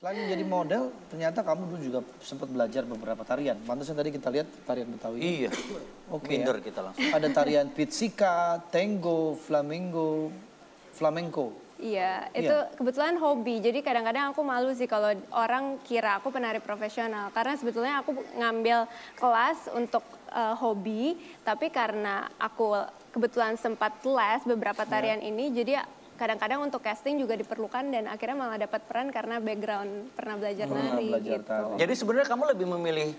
Selain menjadi model, ternyata kamu dulu juga sempat belajar beberapa tarian. Pantasnya tadi kita lihat tarian Betawi. Iya. Oke. Minder kita langsung. Ada tarian pizzica, tango, flamenco. Iya, itu kebetulan hobi. Jadi kadang-kadang aku malu sih kalau orang kira aku penari profesional. Karena sebetulnya aku ngambil kelas untuk hobi, tapi karena aku kebetulan sempat les beberapa tarian ini, jadi kadang-kadang untuk casting juga diperlukan dan akhirnya malah dapat peran karena background pernah belajar nari gitu. Jadi sebenarnya kamu lebih memilih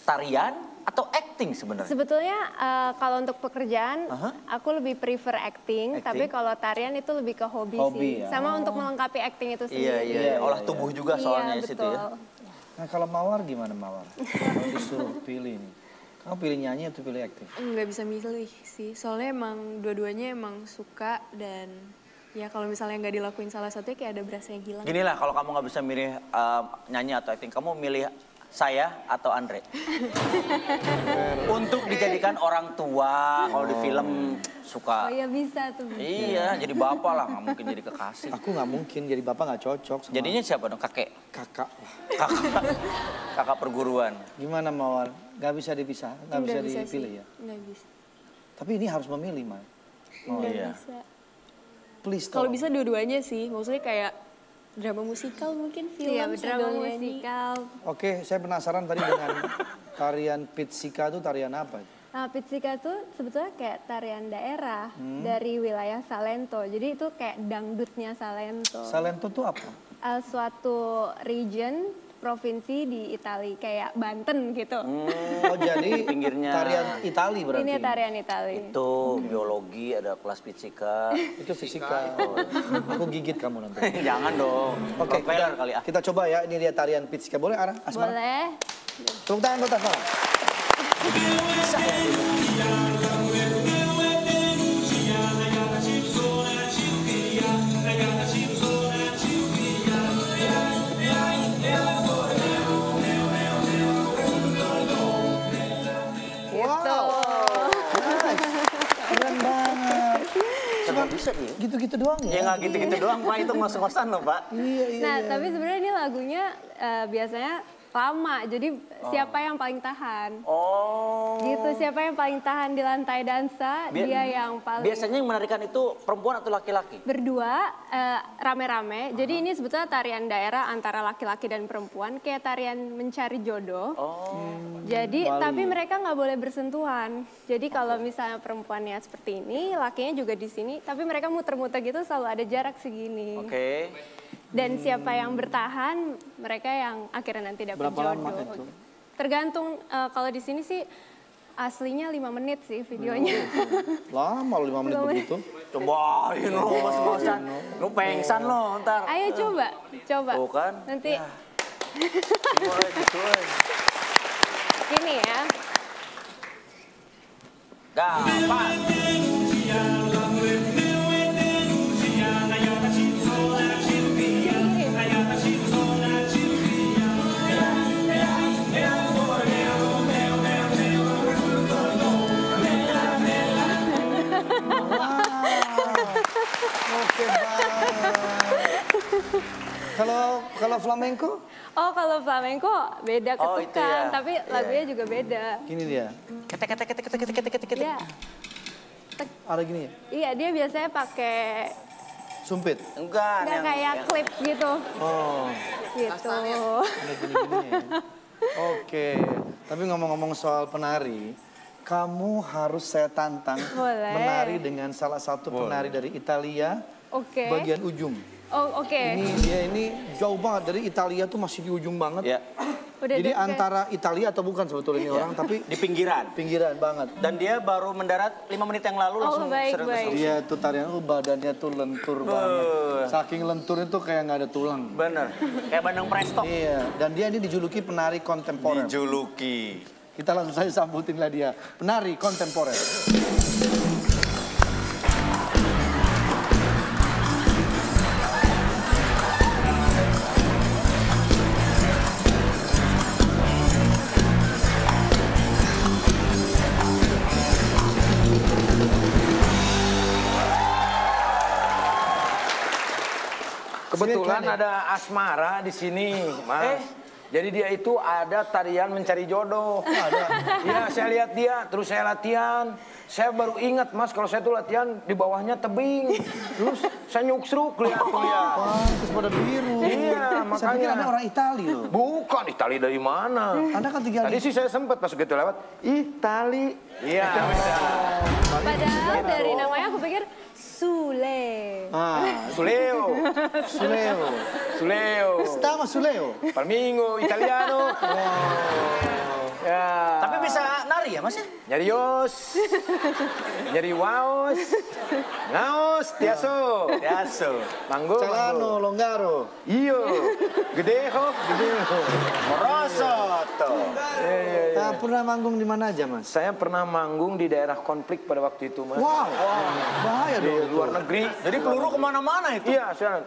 tarian atau acting sebenarnya? Sebetulnya kalau untuk pekerjaan aku lebih prefer acting. Tapi kalau tarian itu lebih ke hobi sih. Ya. Sama untuk melengkapi acting itu sendiri. Iya, olah tubuh juga soalnya iya, situ ya. Nah kalau Mawar gimana Mawar? Kalau disuruh pilih nih, kamu pilih nyanyi atau pilih acting? Nggak bisa milih sih, soalnya emang dua-duanya emang suka dan ya kalau misalnya nggak dilakuin salah satunya kayak ada berasa yang hilang. Gini lah, kalau kamu nggak bisa milih nyanyi atau acting, kamu milih saya atau Andre? Untuk dijadikan orang tua, kalau di film suka. Oh iya bisa tuh. Iya, jadi bapak lah, nggak mungkin jadi kekasih. Aku nggak mungkin, jadi bapak nggak cocok sama Jadinya siapa dong? Kakek? kakak. Kakak perguruan. Gimana Mawar? Nggak bisa dipisah, nggak bisa dipilih ya? Nggak bisa. Tapi ini harus memilih, Mai. Nggak iya. bisa. Please Kalau tolong. bisa dua-duanya sih, maksudnya kayak drama musikal mungkin, film, Iya, drama sambil nyanyi. musikal. Oke, saya penasaran tadi dengan tarian pizzica itu tarian apa? Nah, pizzica itu sebetulnya kayak tarian daerah dari wilayah Salento. Jadi itu kayak dangdutnya Salento. Salento itu apa? Suatu region, provinsi di Italia, kayak Banten gitu. Oh jadi Pinggirnya. tarian Itali berarti? Ini tarian Italia. Itu biologi, ada kelas fisika. Itu fisika. Aku gigit kamu nanti. Jangan dong. Oke, Propeller kali ah. kita coba ya. Ini dia tarian pizzica. Boleh Ara? Asmara? Boleh. Tepuk tangan buat Asmara. Keren banget. Cuma bisa dia. Gitu-gitu doang Ya ya? nggak gitu-gitu doang, Pak. Itu ngos-ngosan loh, Pak. Nah, tapi sebenarnya ini lagunya biasanya lama. Jadi siapa yang paling tahan? Oh. Gitu, siapa yang paling tahan di lantai dansa, dia yang paling... Biasanya yang menarikan itu perempuan atau laki-laki? Berdua, rame-rame. Jadi ini sebetulnya tarian daerah antara laki-laki dan perempuan, kayak tarian mencari jodoh. Jadi, tapi mereka nggak boleh bersentuhan. Jadi kalau misalnya perempuannya seperti ini, lakinya juga di sini, tapi mereka muter-muter gitu selalu ada jarak segini. Oke. Dan siapa yang bertahan, mereka yang akhirnya nanti dapat Berapa jodoh. lama itu? Tergantung, kalau di sini sih aslinya 5 menit sih videonya. Lama loh 5 menit begitu. Cobain lo, ngos-ngosan. Lu pengsan lo ntar. Ayo coba. Tuh kan. Nanti Mulai gitu. gini ya. Gampang. Oke banget. Kalau flamenco? Oh, kalau flamenco beda Oh, itu ketukan, ya. tapi lagunya juga beda. Gini dia. Ketek. Iya. Ada gini ya? Iya, dia biasanya pakai Sumpit. Enggak. nggak kayak klip gitu. Oh, Gitu. ada gini-gini ya. Oke. Tapi ngomong-ngomong soal penari, kamu harus saya tantang Boleh. menari dengan salah satu penari dari Italia Oke. bagian ujung. Oh, oke. Ini jauh banget dari Italia tuh masih di ujung banget. Ya. Udah Jadi deket. antara Italia atau bukan sebetulnya ini orang, tapi Di pinggiran. pinggiran banget. Dan dia baru mendarat 5 menit yang lalu langsung baik, seret baik. terus. Dia tuh tarian, badannya tuh lentur banget. Saking lenturnya tuh kayak nggak ada tulang. Bener. Kayak Bandeng Presto. Iya, dan dia ini dijuluki penari kontemporer. Dijuluki. Kita langsung saja sambutin lah dia, penari kontemporer. Kebetulan Kan ada asmara di sini, Mas. Jadi dia itu ada tarian mencari jodoh. Ada. Iya, saya lihat dia, terus saya latihan. Saya baru ingat, Mas, kalau saya tuh latihan di bawahnya tebing. Terus saya nyuksruk lihat tuh ya. Pantes pada biru. Iya, Saya pikir makanya. Anda orang Itali loh. Bukan, Itali dari mana? Anda kan tinggal Tadi di... sih saya sempat pas gitu lewat, Itali. Iya, Padahal dari namanya aku pikir Sule. Suleo, Suleo. Suleo, Stama Suleo. Palmingo, Italiano. Ya. Tapi bisa nari ya Mas ya? Nyarios, nyari waos, ngaos, tiaso, manggo, Celano, Longgaro. iyo, gedeho, morosoto. Nah, pernah manggung di mana aja, Mas? Saya pernah manggung di daerah konflik pada waktu itu, Mas. Wow, bahaya Di dong. luar negeri. Jadi peluru kemana-mana itu? Iya, saya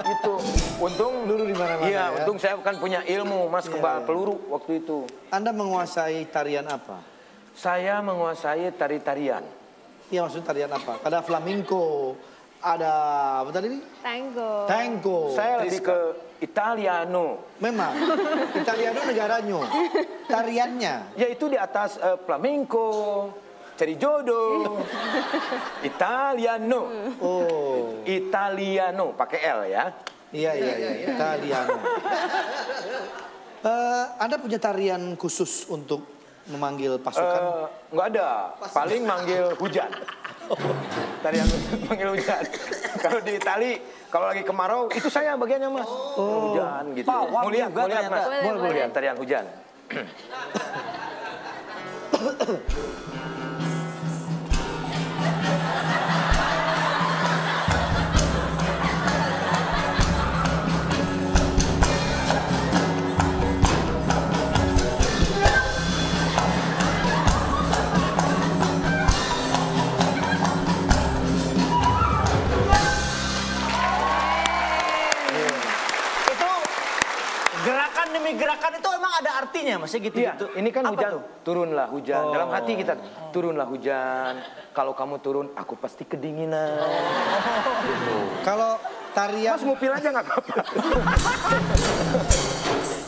itu. Untung Peluru di mana-mana Iya, ya. untung saya kan punya ilmu, Mas, kebal peluru waktu itu. Anda menguasai tarian apa? Saya menguasai tari-tarian. Iya, maksud tarian apa? Ada flamenco, ada apa tadi nih? Tango. Tango. Saya lebih ke Italiano. Memang, Italiano negaranya. Tariannya. Yaitu di atas flamenco, cari jodoh. Italiano. Oh, Italiano, pakai L ya. iya, Italiano. Anda punya tarian khusus untuk memanggil pasukan? Nggak ada, paling manggil hujan. Tarian manggil hujan. Kalau di Itali, kalau lagi kemarau, itu saya bagiannya, Mas. Hujan gitu. Pawang Mau lihat, juga Mas. ternyata. Boleh. Lihat tarian hujan. Itu gerakan demi gerakan itu emang ada artinya Mas ya gitu? Iya, gitu. ini kan Apa hujan. tuh? Turunlah hujan. Dalam hati kita, turunlah hujan. Kalau kamu turun, aku pasti kedinginan. Kalau tarian, Mas ngupil aja nggak apa-apa.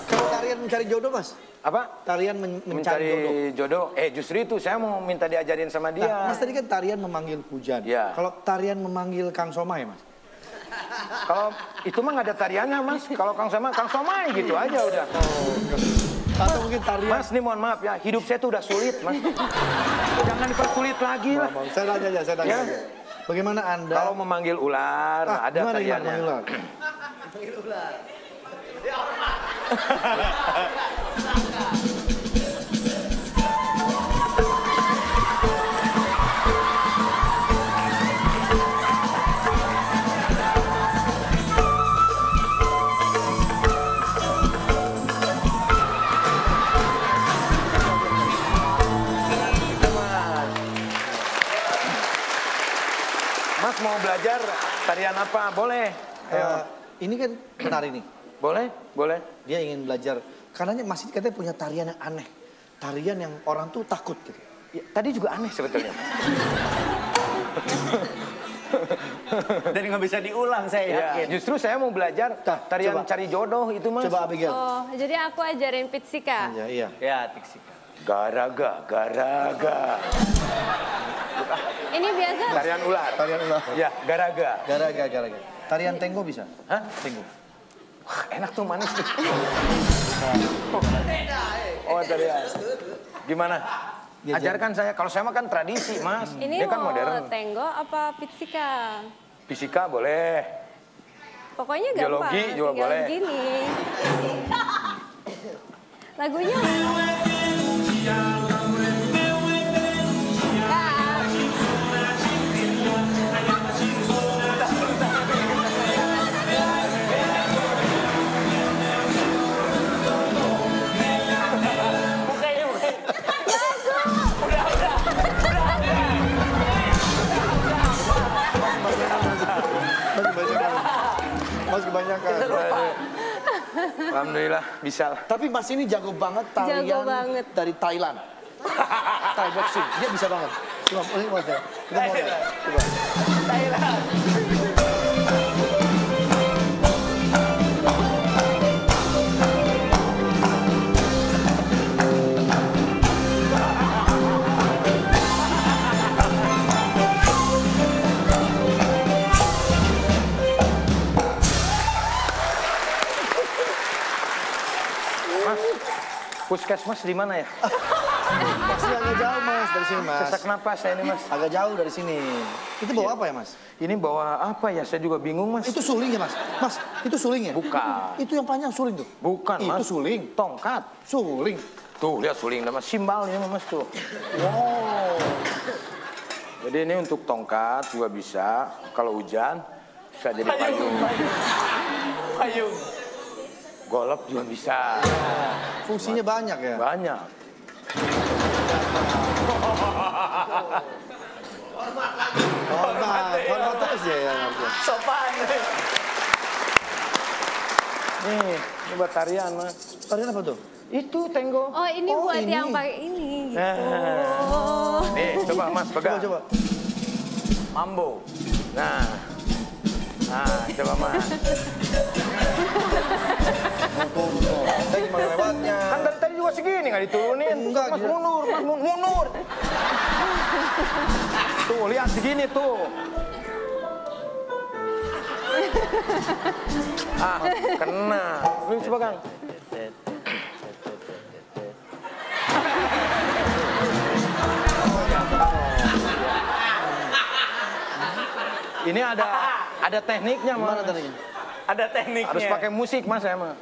kalau tarian mencari jodoh, Mas? Apa? Tarian mencari Mencari jodoh. jodoh. Justru itu saya mau minta diajarin sama dia. Nah, Mas tadi kan tarian memanggil hujan. Iya. Kalau tarian memanggil Kang Somai, Mas? Kalau itu mah nggak ada tariannya, Mas. Kalau Kang Somai gitu aja udah. Atau mungkin tarian... Mas, ini mohon maaf ya, hidup saya tuh udah sulit, Mas. Jangan dipersulit lagi lah. Saya tanya aja, saya tanya Ya. aja. Bagaimana Anda... Kalau memanggil ular, ada gimana tariannya. memanggil ular? Mas mau belajar tarian apa? Boleh. Ini kan penari nih. Boleh? Boleh. Dia ingin belajar. Karenanya Mas ini katanya punya tarian yang aneh. Tarian yang orang tuh takut gitu. Ya, tadi juga aneh sebetulnya. Dan nggak bisa diulang saya Ya, yakin. justru saya mau belajar tarian coba. cari jodoh itu, Mas. Coba Abigail. Oh, jadi aku ajarin pitsika. Iya. Ya, Tixika. Garaga. Ini biasa Tarian ular. Tarian ular. Ya, garaga. Garaga. Tarian tango bisa? Hah? Tango. Wah, enak tuh, manis tuh. Oh, tarian. Gimana? Ajarkan saya. Kalau saya mah kan tradisi, Mas. ini Dia kan mau modern. tango apa pitsika? Fisika boleh. Pokoknya gampang. Biologi juga tinggal boleh. gini. Lagunya. Mas kebanyakan. Alhamdulillah bisa lah. Tapi Mas ini jago banget tarian Jago banget. dari Thailand. Thai boxing. Dia bisa banget. Coba, ini mas ya. Kita mau lihat. Coba. Puskesmas di mana ya? Masih agak jauh mas dari sini mas. Sesak napas saya ini mas. Agak jauh dari sini. Itu bawa apa ya mas? Ini bawa apa ya? Saya juga bingung mas. Itu suling ya mas? Mas, itu suling ya? Bukan. Itu yang panjang suling tuh? Bukan mas. Itu suling. Tongkat. Suling. Tuh lihat suling nama simbalnya mas tuh. Wow. Jadi ini untuk tongkat juga bisa. Kalau hujan bisa jadi payung. Payung. Golok juga bisa. Fungsinya banyak ya? Banyak. Hormat terus ya. Sopan. Nih, ini buat tarian mas. Tarian apa tuh? Itu tenggo. Oh ini Oh, buat ini. yang pakai ini gitu. Nah. Nih, coba mas pegang. Coba. Mambo. Nah. Nah, coba mas. Saya gimana lewatnya? Kan dari tadi juga segini nggak diturunin. Enggak, mas gila. mundur, mas mundur. Tuh, lihat segini tuh. Ah, kena. Lu coba Kang. Ini ada tekniknya, Mas. Gimana tadinya? Ada tekniknya. Harus pakai musik, Mas, ya, Mas.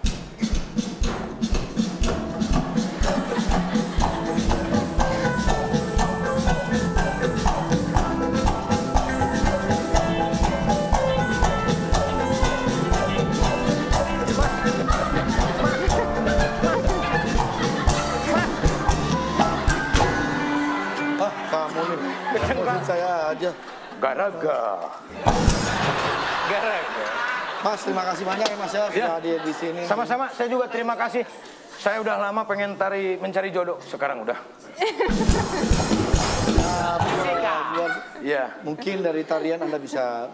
Ah, kamu nih. Ngurusin saya aja. Garaga. Gara-gara. Mas, terima kasih banyak ya Mas ya sudah hadir di sini. Sama-sama, saya juga terima kasih. Saya udah lama pengen mencari jodoh, sekarang udah. Iya. Mungkin dari tarian Anda bisa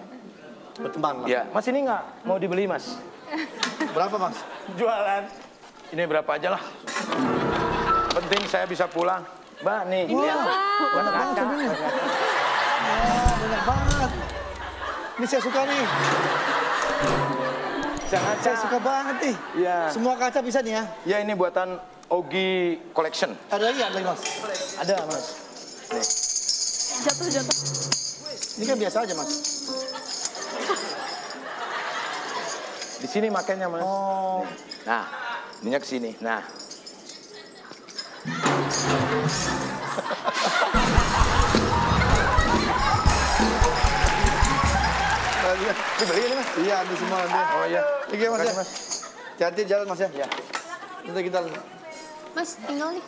berteman lah. Iya. Mas ini nggak mau dibeli, Mas? Berapa Mas? Jualan. Ini berapa aja lah. Penting saya bisa pulang. Mbak, nih. lihat. Banyak banget sebenarnya. Wah, banyak banget. Ini saya suka nih. Saya suka banget nih. Iya. Semua kaca bisa nih ya? Ya, ini buatan Ogi Collection. Ada lagi Mas? Ada Mas. Jatuh. Ini kan biasa aja Mas. Di sini makanya, Mas. Oh. Nah, minyak sini. Nah. Dibeli ini, Mas? Iya, di semua nanti. Oh iya. Oke Mas ya. Makasih, Mas. Hati-hati jalan Mas ya. Iya. Nanti kita. Mas, tinggal nih.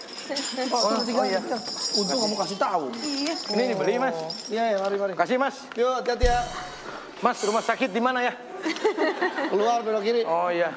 Oh iya. Untung kamu kasih tahu. Iya. Ini dibeli, Mas. Iya, ya, mari. Kasih, Mas. Yuk, hati-hati ya. Mas, rumah sakit di mana ya? Keluar belok kiri. Oh iya.